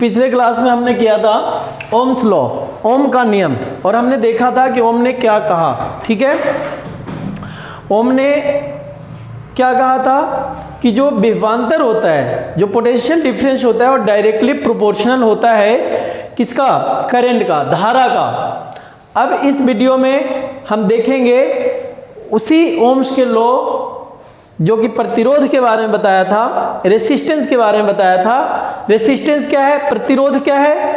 पिछले क्लास में हमने किया था ओम्स लॉ, ओम का नियम, और हमने देखा था कि ओम ने क्या कहा। ठीक है, ओम ने क्या कहा था कि जो विभवांतर होता है, जो पोटेंशियल डिफरेंस होता है, और डायरेक्टली प्रोपोर्शनल होता है किसका? करंट का, धारा का। अब इस वीडियो में हम देखेंगे उसी ओम्स के लॉ जो कि प्रतिरोध के बारे में बताया था, रेसिस्टेंस के बारे में बताया था। रेसिस्टेंस क्या है, प्रतिरोध क्या है?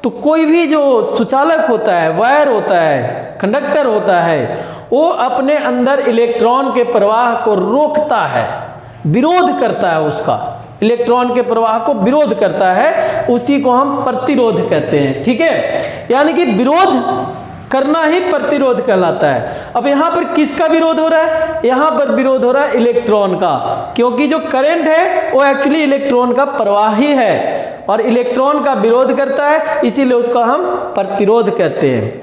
तो कोई भी जो सुचालक होता है, वायर होता है, कंडक्टर होता है, वो अपने अंदर इलेक्ट्रॉन के प्रवाह को रोकता है, विरोध करता है, उसका इलेक्ट्रॉन के प्रवाह को विरोध करता है, उसी को हम प्रतिरोध कहते हैं। ठीक है, यानी कि विरोध करना ही प्रतिरोध कहलाता है। अब यहां पर किसका विरोध हो रहा है? यहां पर विरोध हो रहा है इलेक्ट्रॉन का, क्योंकि जो करंट है वो एक्चुअली इलेक्ट्रॉन का प्रवाह ही है और इलेक्ट्रॉन का विरोध करता है, इसीलिए उसका हम प्रतिरोध कहते हैं।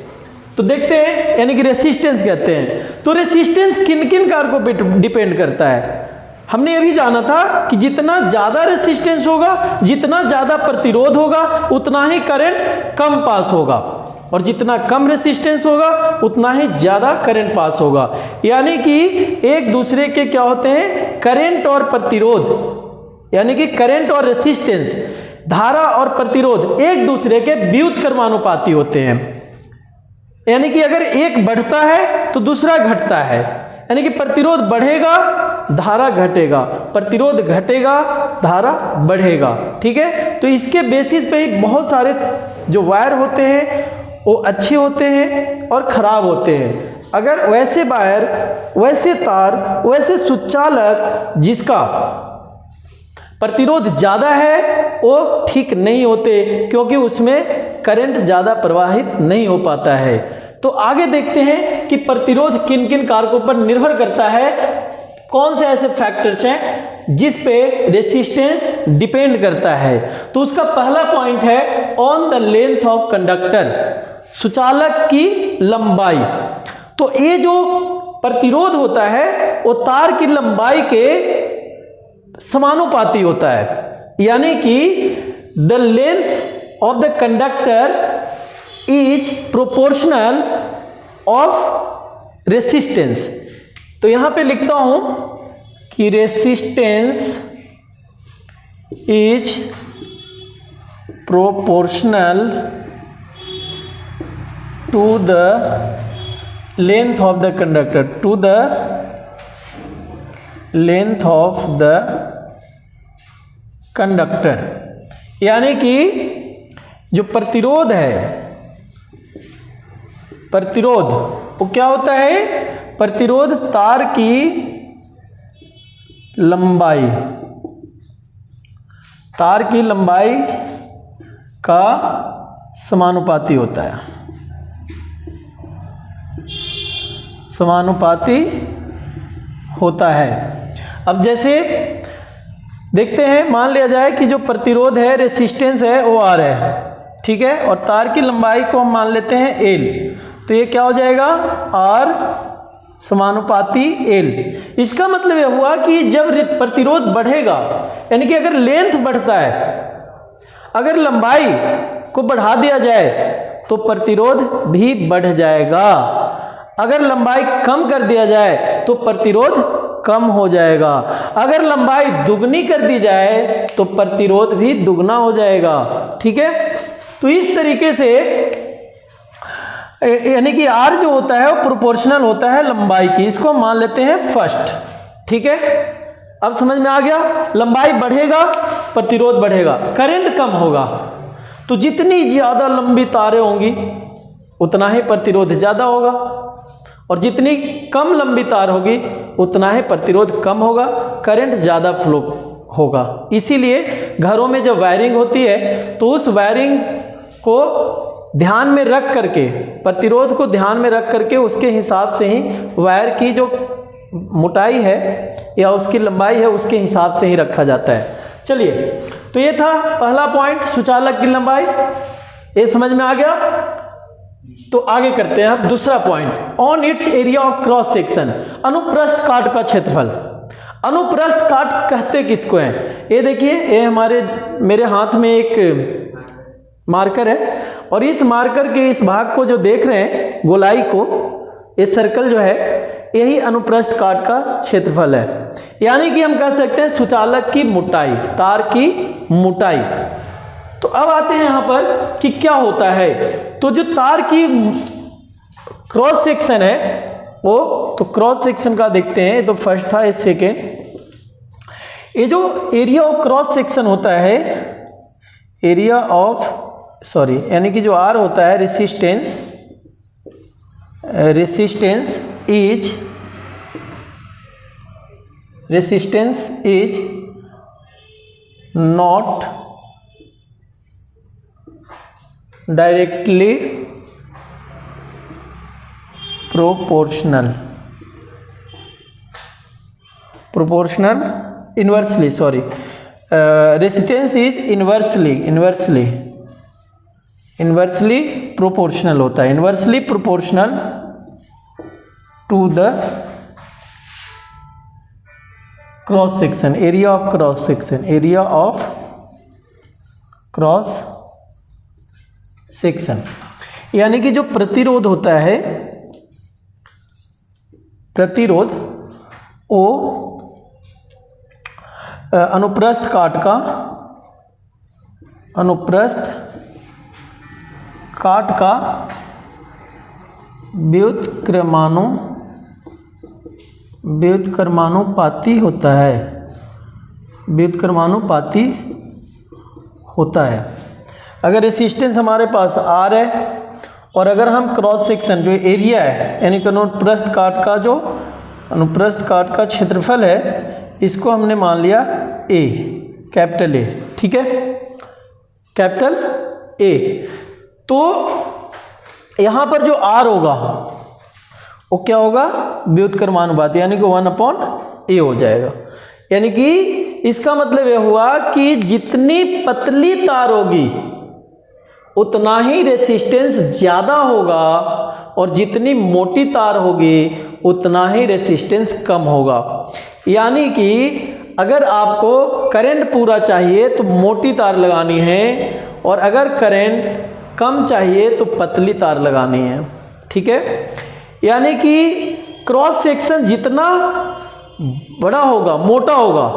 तो देखते हैं, यानी कि रेसिस्टेंस कहते हैं। तो रेसिस्टेंस किन किन कारकों पे डिपेंड करता है? हमने ये भी जाना था कि जितना ज्यादा रेसिस्टेंस होगा, जितना ज्यादा प्रतिरोध होगा, उतना ही करंट कम पास होगा, और जितना कम रेसिस्टेंस होगा उतना ही ज्यादा करंट पास होगा। यानी कि एक दूसरे के क्या होते हैं? करंट और प्रतिरोध, यानी कि करंट और रेसिस्टेंस, धारा और प्रतिरोध एक दूसरे के व्युत्क्रमानुपाती होते हैं। यानी कि अगर एक बढ़ता है तो दूसरा घटता है, यानी कि प्रतिरोध बढ़ेगा, धारा घटेगा, प्रतिरोध घटेगा, धारा बढ़ेगा। ठीक है, तो इसके बेसिस पे ही बहुत सारे जो वायर होते हैं वो अच्छे होते हैं और खराब होते हैं। अगर वैसे वायर, वैसे तार, वैसे सुचालक जिसका प्रतिरोध ज्यादा है वो ठीक नहीं होते, क्योंकि उसमें करंट ज्यादा प्रवाहित नहीं हो पाता है। तो आगे देखते हैं कि प्रतिरोध किन किन कारकों पर निर्भर करता है, कौन से ऐसे फैक्टर्स हैं जिस पे रेसिस्टेंस डिपेंड करता है। तो उसका पहला पॉइंट है on the length of conductor, सुचालक की लंबाई। तो ये जो प्रतिरोध होता है वो तार की लंबाई के समानुपाती होता है, यानी कि the length of the conductor is proportional of resistance. तो यहां पे लिखता हूं कि resistance is proportional to the length of the conductor, to the length of the conductor. यानी कि जो प्रतिरोध है, प्रतिरोध वो क्या होता है? प्रतिरोध तार की लंबाई, तार की लंबाई का समानुपाती होता है, समानुपाती होता है। अब जैसे देखते हैं, मान लिया जाए कि जो प्रतिरोध है, रेसिस्टेंस है, वो आर है, ठीक है, और तार की लंबाई को हम मान लेते हैं एल। तो ये क्या हो जाएगा? आर समानुपाती एल। इसका मतलब यह हुआ कि जब प्रतिरोध बढ़ेगा, यानी कि अगर लेंथ बढ़ता है, अगर लंबाई को बढ़ा दिया जाए तो प्रतिरोध भी बढ़ जाएगा, अगर लंबाई कम कर दिया जाए तो प्रतिरोध कम हो जाएगा, अगर लंबाई दुगनी कर दी जाए तो प्रतिरोध भी दुगना हो जाएगा। ठीक है, तो इस तरीके से यानी कि आर जो होता है वो प्रोपोर्शनल होता है लंबाई की, इसको मान लेते हैं फर्स्ट। ठीक है, अब समझ में आ गया? लंबाई बढ़ेगा, प्रतिरोध बढ़ेगा, करंट कम होगा, तो जितनी ज्यादा लंबी तारें होंगी उतना ही प्रतिरोध ज्यादा होगा, और जितनी कम लंबी तार होगी उतना ही प्रतिरोध कम होगा, करंट ज्यादा फ्लो होगा। इसीलिए घरों में जब वायरिंग होती है तो उस वायरिंग को ध्यान में रख करके, प्रतिरोध को ध्यान में रख करके उसके हिसाब से ही वायर की जो मोटाई है या उसकी लंबाई है उसके हिसाब से ही रखा जाता है। चलिए, तो ये था पहला पॉइंट, सुचालक की लंबाई। ये समझ में आ गया? तो आगे करते हैं अब दूसरा point, on it's area of cross section, अनुप्रस्थ काट का क्षेत्रफल। अनुप्रस्थ काट कहते किसको हैं? ये देखिए, ये मेरे हाथ में एक मार्कर है और इस मार्कर के इस भाग को जो देख रहे हैं, गोलाई को, ये सर्कल जो है, यही अनुप्रस्थ काट का क्षेत्रफल है। यानी कि हम कह सकते हैं सुचालक की मोटाई, तार की मोटाई। तो अब आते हैं यहां पर कि क्या होता है। तो जो तार की क्रॉस सेक्शन है वो, तो क्रॉस सेक्शन का देखते हैं। तो फर्स्ट था, ये सेकेंड। ये जो एरिया ऑफ क्रॉस सेक्शन होता है, एरिया ऑफ यानी कि जो आर होता है, resistance is not directly proportional, inversely, resistance is inversely proportional होता है, inversely proportional to the cross section, area of cross section। यानी कि जो प्रतिरोध होता है, प्रतिरोध वो अनुप्रस्थ काट का व्युत्क्रमानुपाती होता है। अगर रेसिस्टेंस हमारे पास R है और अगर हम क्रॉस सेक्शन जो एरिया है, यानी कि अनुप्रस्थ काट का क्षेत्रफल है, इसको हमने मान लिया A, कैपिटल A, ठीक है, कैपिटल A। तो यहां पर जो R होगा वो क्या होगा? व्युत्क्रमानुपाती, यानी कि 1/A हो जाएगा। यानी कि इसका मतलब यह हुआ कि जितनी पतली तार होगी उतना ही रेसिस्टेंस ज़्यादा होगा और जितनी मोटी तार होगी उतना ही रेसिस्टेंस कम होगा। यानी कि अगर आपको करंट पूरा चाहिए तो मोटी तार लगानी है और अगर करंट कम चाहिए तो पतली तार लगानी है, ठीक है। यानी कि क्रॉस सेक्शन जितना बड़ा होगा, मोटा होगा,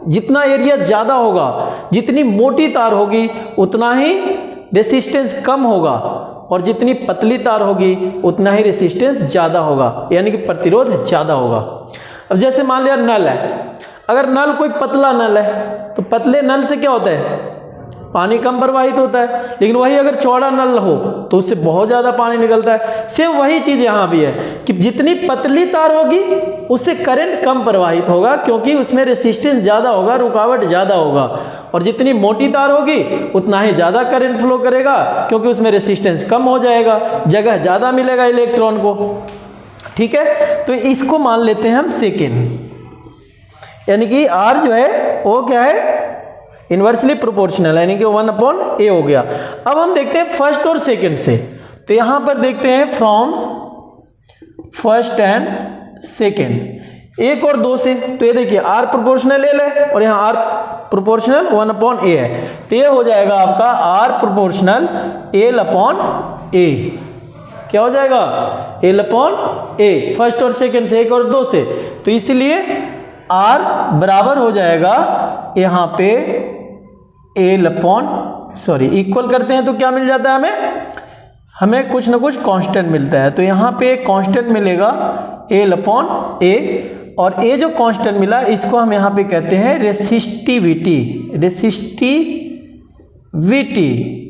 जितना एरिया ज़्यादा होगा, जितनी मोटी तार होगी उतना ही रेसिस्टेंस कम होगा और जितनी पतली तार होगी उतना ही रेसिस्टेंस ज़्यादा होगा, यानी कि प्रतिरोध ज़्यादा होगा। अब जैसे मान लिया नल है, अगर नल कोई पतला नल है तो पतले नल से क्या होता है? पानी कम प्रवाहित होता है। लेकिन वही अगर चौड़ा नल हो तो उससे बहुत ज़्यादा पानी निकलता है। सेम वही चीज़ यहाँ भी है कि जितनी पतली तार होगी उससे करंट कम प्रवाहित होगा क्योंकि उसमें रेसिस्टेंस ज़्यादा होगा, रुकावट ज़्यादा होगा, और जितनी मोटी तार होगी उतना ही ज़्यादा करंट फ्लो करेगा क्योंकि उसमें रेसिस्टेंस कम हो जाएगा, जगह ज़्यादा मिलेगा इलेक्ट्रॉन को, ठीक है। तो इसको मान लेते हैं हम सेकेंड, यानी कि R जो है वो क्या है? इन्वर्सली प्रोपोर्शनल, यानी कि 1/A हो गया। अब हम देखते हैं फर्स्ट और सेकंड से। तो यहां पर देखते हैं फ्रॉम फर्स्ट एंड सेकंड, 1 और 2 से। तो ये देखिए R प्रोपोर्शनल L है और यहाँ R प्रोपोर्शनल 1/A है, तो ये हो जाएगा आपका R प्रोपोर्शनल L/A। क्या हो जाएगा? L/A, फर्स्ट और सेकंड से, 1 और 2 से। तो इसलिए R बराबर हो जाएगा यहाँ पे इक्वल करते हैं तो क्या मिल जाता है हमें कुछ ना कुछ कांस्टेंट मिलता है। तो यहाँ पे एक कांस्टेंट मिलेगा L/A, और A जो कांस्टेंट मिला इसको हम यहाँ पे कहते हैं रेसिस्टिविटी,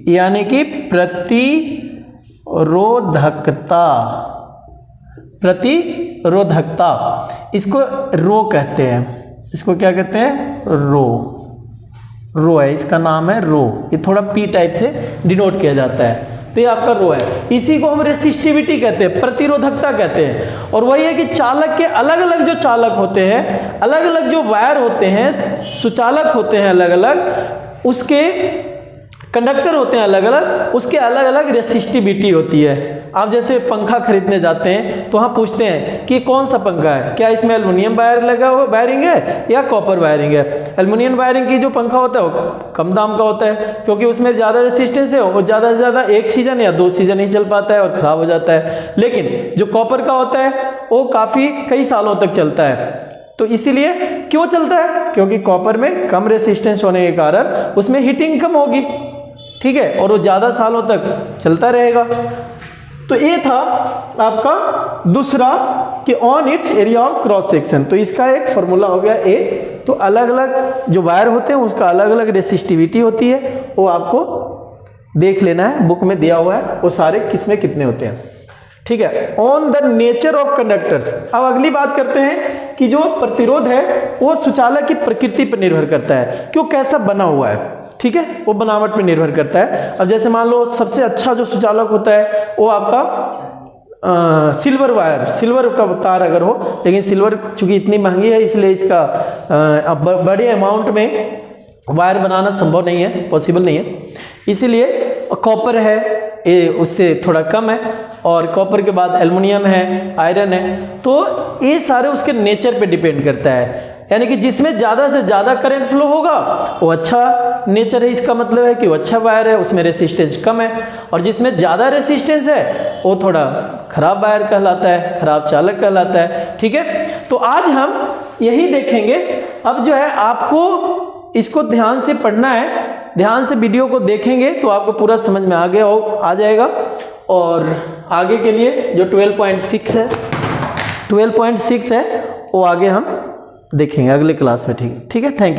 यानी कि प्रतिरोधकता, इसको रो कहते हैं। इसको क्या कहते हैं? रो है, इसका नाम है रो। ये थोड़ा P टाइप से डिनोट किया जाता है, तो ये आपका रो है। इसी को हम रेसिस्टिविटी कहते हैं, प्रतिरोधकता कहते हैं। और वही है कि चालक के अलग अलग जो चालक होते हैं, अलग अलग जो वायर होते हैं, सुचालक होते हैं अलग अलग, उसके कंडक्टर होते हैं अलग अलग, उसके अलग अलग रेसिस्टिविटी होती है। आप जैसे पंखा खरीदने जाते हैं तो वहाँ पूछते हैं कि कौन सा पंखा है, क्या इसमें एल्युमिनियम वायर लगा हुआ वायरिंग है या कॉपर वायरिंग है। एल्युमिनियम वायरिंग की जो पंखा होता है वो कम दाम का होता है, क्योंकि उसमें ज़्यादा रेसिस्टेंस है, वो ज़्यादा से ज़्यादा 1 सीजन या 2 सीजन ही चल पाता है और ख़राब हो जाता है। लेकिन जो कॉपर का होता है वो काफ़ी कई सालों तक चलता है। तो इसीलिए क्यों चलता है, क्योंकि कॉपर में कम रेसिस्टेंस होने के कारण उसमें हीटिंग कम होगी, ठीक है, और वो ज़्यादा सालों तक चलता रहेगा। तो ये था आपका दूसरा कि on it's area of cross section. तो इसका एक फॉर्मूला हो गया ए। तो अलग अलग जो वायर होते हैं उसका अलग अलग रेसिस्टिविटी होती है, वो आपको देख लेना है, बुक में दिया हुआ है वो सारे किसमें कितने होते हैं, ठीक है। On the nature of conductors. अब अगली बात करते हैं कि जो प्रतिरोध है वो सुचालक की प्रकृति पर निर्भर करता है, क्यों कैसा बना हुआ है, ठीक है, वो बनावट पे निर्भर करता है। अब जैसे मान लो सबसे अच्छा जो सुचालक होता है वो आपका सिल्वर वायर, सिल्वर का तार अगर हो, लेकिन सिल्वर चूंकि इतनी महंगी है इसलिए इसका बड़े अमाउंट में वायर बनाना संभव नहीं है, पॉसिबल नहीं है, इसीलिए कॉपर है ये उससे थोड़ा कम है, और कॉपर के बाद एल्युमिनियम है, आयरन है। तो ये सारे उसके नेचर पे डिपेंड करता है, यानी कि जिसमें ज़्यादा से ज़्यादा करंट फ्लो होगा वो अच्छा नेचर है, इसका मतलब है कि वो अच्छा वायर है, उसमें रेसिस्टेंस कम है, और जिसमें ज़्यादा रेसिस्टेंस है वो थोड़ा खराब वायर कहलाता है, खराब चालक कहलाता है, ठीक है। तो आज हम यही देखेंगे। अब जो है आपको इसको ध्यान से पढ़ना है, ध्यान से वीडियो को देखेंगे तो आपको पूरा समझ में आ जाएगा। और आगे के लिए जो 12.6 है 12.6 है वो आगे हम देखेंगे अगले क्लास में, ठीक है। Thank you.